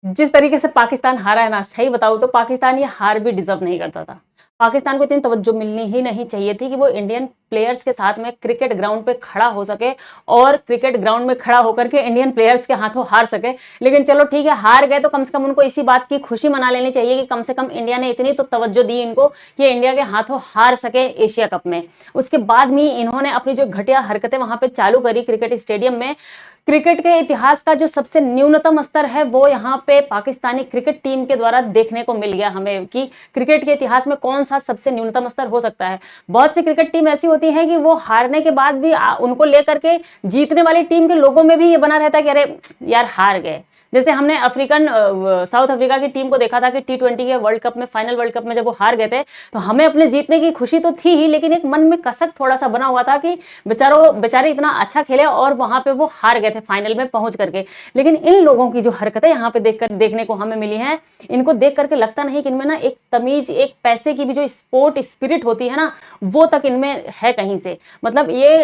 जिस तरीके से पाकिस्तान हारा है ना, सही बताऊँ तो पाकिस्तान ये हार भी डिज़र्व नहीं करता था। पाकिस्तान को इतनी तवज्जो मिलनी ही नहीं चाहिए थी कि वो इंडियन प्लेयर्स के साथ में क्रिकेट ग्राउंड पे खड़ा हो सके और क्रिकेट ग्राउंड में खड़ा होकर के इंडियन प्लेयर्स के हाथों हार सके। लेकिन चलो ठीक है, हार गए तो कम से कम उनको इसी बात की खुशी मना लेनी चाहिए कि कम से कम इंडिया ने इतनी तो तवज्जो दी इनको कि इंडिया के हाथों हार सके एशिया कप में। उसके बाद भी इन्होंने अपनी जो घटिया हरकतें वहां पे चालू करी क्रिकेट स्टेडियम में, क्रिकेट के इतिहास का जो सबसे न्यूनतम स्तर है वो यहाँ पे पाकिस्तानी क्रिकेट टीम के द्वारा देखने को मिल गया हमें कि क्रिकेट के इतिहास में कौन सा सबसे न्यूनतम स्तर हो सकता है। बहुत सी क्रिकेट टीम ऐसी होती है कि वो हारने के बाद भी उनको लेकर के जीतने वाली टीम के लोगों में भी ये बना रहता है कि अरे यार हार गए। जैसे हमने साउथ अफ्रीका की टीम को देखा था कि T20 के वर्ल्ड कप में, फाइनल वर्ल्ड कप में जब वो हार गए थे, तो हमें अपने जीतने की खुशी तो थी ही, लेकिन एक मन में कसक थोड़ा सा बना हुआ था कि बेचारे इतना अच्छा खेले और वहां पे वो हार गए थे फाइनल में पहुंच करके। लेकिन इन लोगों की जो हरकतें यहाँ पे देखने को हमें मिली हैं, इनको देख करके लगता नहीं कि इनमें ना एक तमीज, एक पैसे की भी जो स्पोर्ट स्पिरिट होती है ना, वो तक इनमें है कहीं से। मतलब ये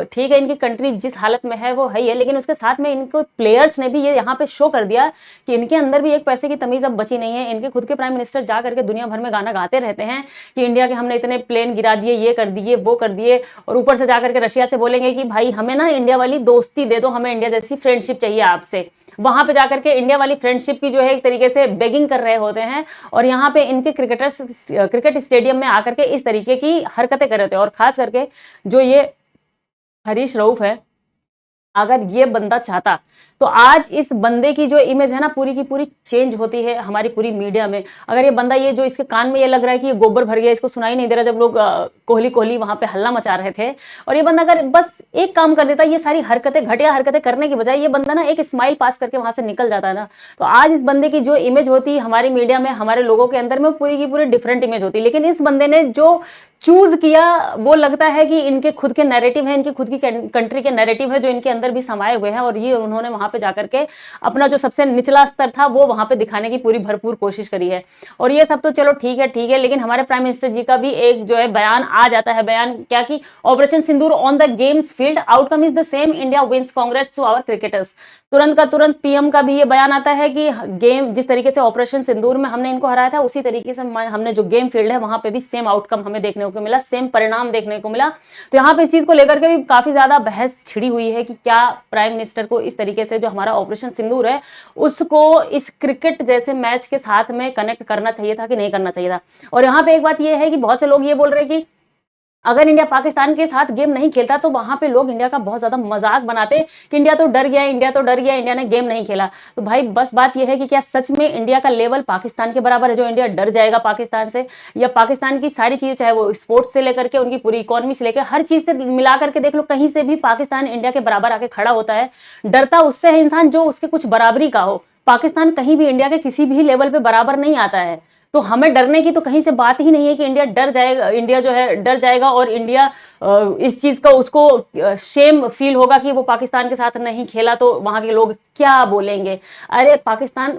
ठीक है, इनकी कंट्री जिस हालत में है वो है ही है, लेकिन उसके साथ में इनको प्लेयर्स ने भी ये यहाँ पे शो कर दिया कि इनके अंदर भी एक पैसे की तमीज अब बची नहीं है। इनके खुद के प्राइम मिनिस्टर जा करके दुनिया भर में गाना गाते रहते हैं कि इंडिया के हमने इतने प्लेन गिरा दिए, ये कर दिए, वो कर दिए, और ऊपर से जाकर के रशिया से बोलेंगे कि भाई हमें ना इंडिया वाली दोस्ती दे दो, हमें इंडिया जैसी फ्रेंडशिप चाहिए आपसे। वहां पे जाकर के इंडिया वाली फ्रेंडशिप की जो है एक तरीके से बेगिंग कर रहे होते हैं, और यहाँ पे इनके क्रिकेट स्टेडियम में आकर के इस तरीके की हरकतें कर रहे थे। और खास करके जो ये हरीश रऊफ है, अगर ये बंदा चाहता तो आज इस बंदे की जो इमेज है ना पूरी की पूरी चेंज होती है हमारी पूरी मीडिया में। अगर ये बंदा, ये जो इसके कान में ये लग रहा है कि ये गोबर भर गया, इसको सुनाई नहीं दे रहा जब लोग कोहली कोहली वहां पे हल्ला मचा रहे थे, और ये बंदा अगर बस एक काम कर देता, ये सारी हरकतें, घटिया हरकतें करने की बजाय ये बंदा ना एक स्माइल पास करके वहां से निकल जाता है ना, तो आज इस बंदे की जो इमेज होती हमारी मीडिया में, हमारे लोगों के अंदर में, पूरी की पूरी डिफरेंट इमेज होती। लेकिन इस बंदे ने जो चूज किया वो लगता है कि इनके खुद के नैरेटिव है, इनकी खुद की कंट्री के नैरेटिव है जो इनके अंदर भी समाये हुए हैं, और ये उन्होंने वहां पे जाकर के अपना जो सबसे निचला स्तर था वो वहां पे दिखाने की पूरी भरपूर कोशिश करी है। और ये सब तो चलो ठीक है, लेकिन हमारे प्राइम मिनिस्टर जी का भी एक जो है बयान आ जाता है। बयान क्या कि operation Sindoor on the games field, outcome is the same, India wins, congrats to our cricketers. तुरंत का तुरंत पीएम का भी ये बयान आता है कि गेम जिस तरीके से ऑपरेशन सिंदूर में हमने इनको हराया था, उसी तरीके से हमने जो गेम फील्ड है वहां पे भी सेम आउटकम हमें देखने को मिला, सेम परिणाम देखने को मिला। तो यहाँ पे इस चीज को लेकर के भी काफी ज्यादा बहस छिड़ी हुई है कि क्या प्राइम मिनिस्टर को इस तरीके से जो हमारा ऑपरेशन सिंदूर है उसको इस क्रिकेट जैसे मैच के साथ में कनेक्ट करना चाहिए था कि नहीं करना चाहिए था। और यहाँ पे एक बात यह है कि बहुत से लोग ये बोल रहे हैं कि अगर इंडिया पाकिस्तान के साथ गेम नहीं खेलता तो वहां पे लोग इंडिया का बहुत ज्यादा मजाक बनाते कि इंडिया तो डर गया, इंडिया तो डर गया, इंडिया ने गेम नहीं खेला। तो भाई बस बात यह है कि क्या सच में इंडिया का लेवल पाकिस्तान के बराबर है जो इंडिया डर जाएगा पाकिस्तान से? या पाकिस्तान की सारी चीजें, चाहे वो स्पोर्ट्स से लेकर के उनकी पूरी इकोनॉमी से लेकर हर चीज से मिला करके देख लो, कहीं से भी पाकिस्तान इंडिया के बराबर आके खड़ा होता है? डरता उससे है इंसान जो उसके कुछ बराबरी का हो। पाकिस्तान कहीं भी इंडिया के किसी भी लेवल पे बराबर नहीं आता है। तो हमें डरने की तो कहीं से बात ही नहीं है कि इंडिया डर जाएगा, इंडिया जो है डर जाएगा, और इंडिया इस चीज का उसको शेम फील होगा कि वो पाकिस्तान के साथ नहीं खेला तो वहां के लोग क्या बोलेंगे। अरे पाकिस्तान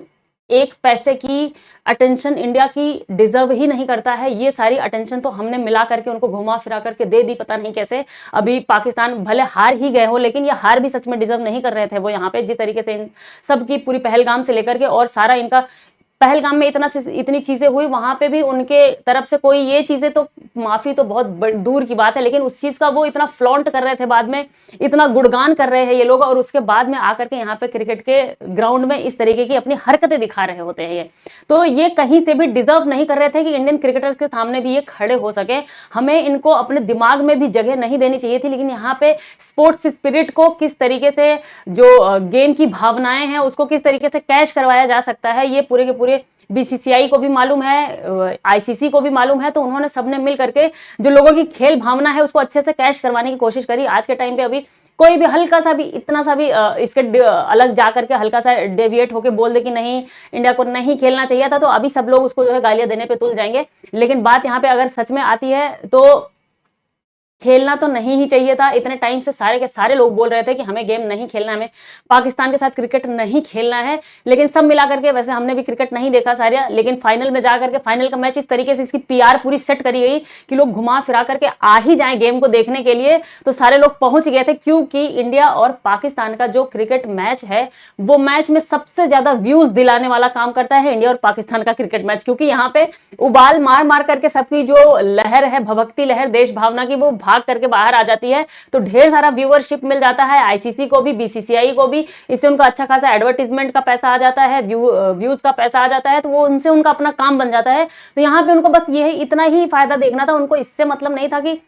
एक पैसे की अटेंशन इंडिया की डिजर्व ही नहीं करता है। ये सारी अटेंशन तो हमने मिला करके उनको घुमा फिरा करके दे दी, पता नहीं कैसे। अभी पाकिस्तान भले हार ही गए हो, लेकिन ये हार भी सच में डिजर्व नहीं कर रहे थे वो यहाँ पे, जिस तरीके से इन सबकी पूरी पहलगाम से लेकर के और सारा इनका, पहलगाम में इतनी चीजें हुई, वहां पे भी उनके तरफ से कोई ये चीजें तो माफी तो बहुत दूर की बात है, लेकिन उस चीज का वो इतना फ्लॉन्ट कर रहे थे, बाद में इतना गुणगान कर रहे हैं ये लोग, और उसके बाद में आकर के यहाँ पे क्रिकेट के ग्राउंड में इस तरीके की अपनी हरकतें दिखा रहे होते हैं ये। तो ये कहीं से भी डिजर्व नहीं कर रहे थे कि इंडियन क्रिकेटर्स के सामने भी ये खड़े हो सके। हमें इनको अपने दिमाग में भी जगह नहीं देनी चाहिए थी, लेकिन यहाँ पे स्पोर्ट्स स्पिरिट को किस तरीके से, जो गेम की भावनाएं हैं उसको किस तरीके से कैश करवाया जा सकता है, ये पूरे के पूरे बीसीसीआई को भी मालूम है, आईसीसी को भी मालूम है। तो उन्होंने सबने मिल करके जो लोगों की खेल भावना है उसको अच्छे से कैश करवाने की कोशिश करी। आज के टाइम पे अभी कोई भी हल्का सा भी, इतना सा भी इसके अलग जा करके हल्का सा डेविएट होके बोल दे कि नहीं इंडिया को नहीं खेलना चाहिए था, तो अभी सब लोग उसको जो है गालियां देने पे तुल जाएंगे। लेकिन बात यहाँ पे अगर सच में आती है तो खेलना तो नहीं ही चाहिए था। इतने टाइम से सारे के सारे लोग बोल रहे थे कि हमें गेम नहीं खेलना, हमें पाकिस्तान के साथ क्रिकेट नहीं खेलना है, लेकिन सब मिला करके, वैसे हमने भी क्रिकेट नहीं देखा सारे, लेकिन फाइनल में जाकर के फाइनल का मैच इस तरीके से इसकी पीआर पूरी सेट करी गई कि लोग घुमा फिरा करके आ ही जाए गेम को देखने के लिए, तो सारे लोग पहुंच गए थे। क्योंकि इंडिया और पाकिस्तान का जो क्रिकेट मैच है वो मैच में सबसे ज्यादा व्यूज दिलाने वाला काम करता है इंडिया और पाकिस्तान का क्रिकेट मैच, क्योंकि यहाँ पे उबाल मार मार करके सबकी जो लहर है, भभकती लहर देश भावना की, वो भाग करके बाहर आ जाती है, तो ढेर सारा व्यूअरशिप मिल जाता है आईसीसी को भी, बीसीसीआई को भी, इससे उनका अच्छा खासा एडवर्टीजमेंट का पैसा आ जाता है, व्यूज का पैसा आ जाता है, तो वो उनसे उनका अपना काम बन जाता है। तो यहाँ पे उनको बस ये इतना ही फायदा देखना था, उनको इससे मतलब नहीं था कि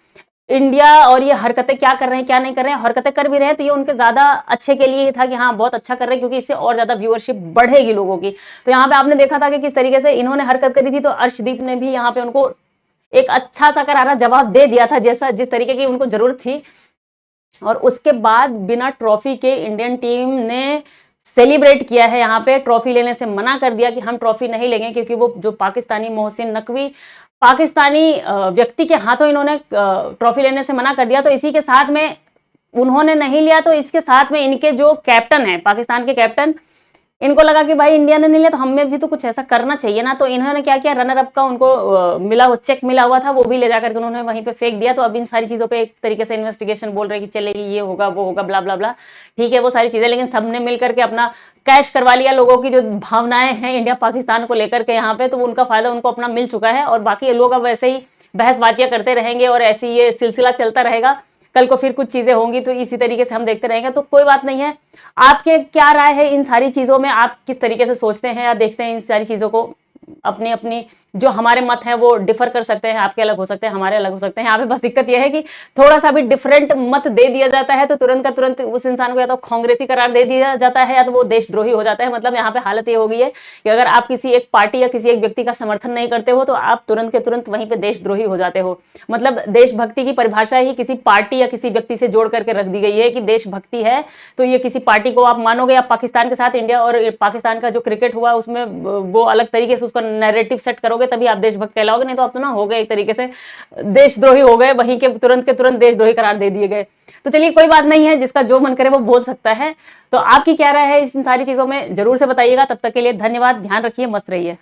इंडिया और ये हरकतें क्या कर रहे हैं क्या नहीं कर रहे हैं। हरकतें कर भी रहे हैं तो ये उनके ज्यादा अच्छे के लिए ही था कि हाँ बहुत अच्छा कर रहे हैं, क्योंकि इससे और ज्यादा व्यूअरशिप बढ़ेगी लोगों की। तो यहाँ पे आपने देखा था कि किस तरीके से इन्होंने हरकत करी थी, तो अर्शदीप ने भी यहाँ पे उनको एक अच्छा सा करारा जवाब दे दिया था, जैसा जिस तरीके की उनको जरूरत थी। और उसके बाद बिना ट्रॉफी के इंडियन टीम ने सेलिब्रेट किया है, यहाँ पे ट्रॉफी लेने से मना कर दिया कि हम ट्रॉफी नहीं लेंगे, क्योंकि वो जो पाकिस्तानी मोहसिन नकवी पाकिस्तानी व्यक्ति के हाथों इन्होंने ट्रॉफी लेने से मना कर दिया। तो इसी के साथ में उन्होंने नहीं लिया, तो इसके साथ में इनके जो कैप्टन है, पाकिस्तान के कैप्टन, इनको लगा कि भाई इंडिया ने नहीं लिया तो हमें भी तो कुछ ऐसा करना चाहिए ना। तो इन्होंने क्या किया, रनर अप का उनको मिला वो चेक मिला हुआ था, वो भी ले जाकर के उन्होंने वहीं पे फेंक दिया। तो अब इन सारी चीजों पे एक तरीके से इन्वेस्टिगेशन बोल रहे हैं कि चलेगी, ये होगा वो होगा, ब्ला ब्ला ब्ला, ठीक है वो सारी चीजें, लेकिन सबने मिल करके अपना कैश करवा लिया। लोगों की जो भावनाएं हैं इंडिया पाकिस्तान को लेकर के यहाँ पे, तो उनका फायदा उनको अपना मिल चुका है, और बाकी लोग अब ऐसे ही बहसबाजियां करते रहेंगे और ऐसे ये सिलसिला चलता रहेगा। कल को फिर कुछ चीजें होंगी तो इसी तरीके से हम देखते रहेंगे, तो कोई बात नहीं है। आपके क्या राय है इन सारी चीजों में, आप किस तरीके से सोचते हैं या देखते हैं इन सारी चीजों को? अपनी अपनी जो हमारे मत हैं वो डिफर कर सकते हैं, आपके अलग हो सकते हैं, हमारे अलग हो सकते हैं। यहाँ पे बस दिक्कत यह है कि थोड़ा सा भी डिफरेंट मत दे दिया जाता है तो तुरंत का तुरंत उस इंसान को या तो कांग्रेसी करार दे दिया जाता है या तो वो देशद्रोही हो जाता है। मतलब यहाँ पे हालत ये हो गई है कि अगर आप किसी एक पार्टी या किसी एक व्यक्ति का समर्थन नहीं करते हो तो आप तुरंत के तुरंत वहीं पे देशद्रोही हो जाते हो। मतलब देशभक्ति की परिभाषा ही किसी पार्टी या किसी व्यक्ति से जोड़ करके रख दी गई है कि देशभक्ति है तो ये किसी पार्टी को आप मानोगे। आप पाकिस्तान के साथ इंडिया और पाकिस्तान का जो क्रिकेट हुआ उसमें वो अलग तरीके से उसका नैरेटिव सेट करोगे तभी आप देशभक्त कहलाओगे, नहीं तो आप तो ना हो गए एक तरीके से देशद्रोही हो गए, वहीं के तुरंत देशद्रोही करार दे दिए गए। तो चलिए कोई बात नहीं है, जिसका जो मन करे वो बोल सकता है। तो आपकी क्या राय है इन सारी चीजों में जरूर से बताइएगा। तब तक के लिए धन्यवाद, ध्यान रखिए, मस्त रहिए।